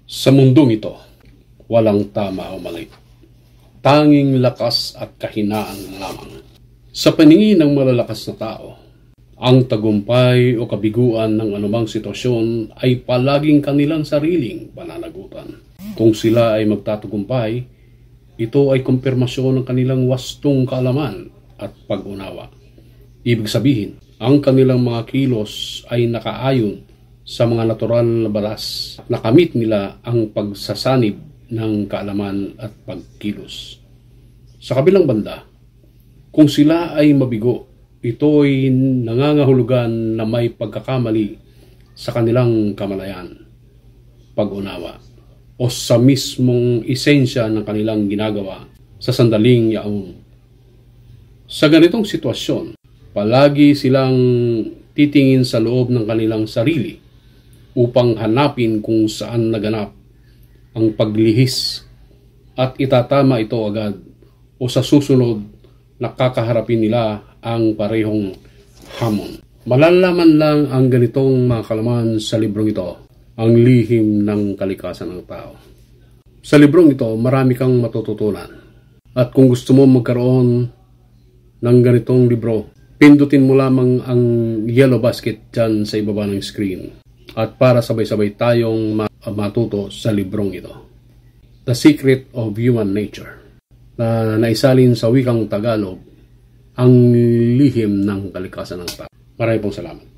Sa mundong ito, walang tama o mali. Tanging lakas at kahinaan lamang. Sa paningin ng malalakas na tao, ang tagumpay o kabiguan ng anumang sitwasyon ay palaging kanilang sariling pananagutan. Kung sila ay magtatagumpay, ito ay kumpirmasyon ng kanilang wastong kaalaman at pag-unawa. Ibig sabihin, ang kanilang mga kilos ay nakaayon sa mga natural na batas. Nakamit nila ang pagsasanib ng kaalaman at pagkilos. Sa kabilang banda, kung sila ay mabigo, ito ay nangangahulugan na may pagkakamali sa kanilang kamalayan, pag-unawa, o sa mismong esensya ng kanilang ginagawa sa sandaling yaon. Sa ganitong sitwasyon, palagi silang titingin sa loob ng kanilang sarili upang hanapin kung saan naganap ang paglihis at itatama ito agad o sa susunod nakakaharapin nila ang parehong hamon. Malalaman lang ang ganitong mga kalaman sa librong ito, ang lihim ng kalikasan ng tao. Sa librong ito, marami kang matututunan. At kung gusto mo magkaroon ng ganitong libro, pindutin mo lamang ang yellow basket dyan sa ibaba ng screen. At para sabay-sabay tayong matuto sa librong ito. The Secret of Human Nature, na naisalin sa wikang Tagalog, ang lihim ng kalikasan ng tao. Maraming pong salamat.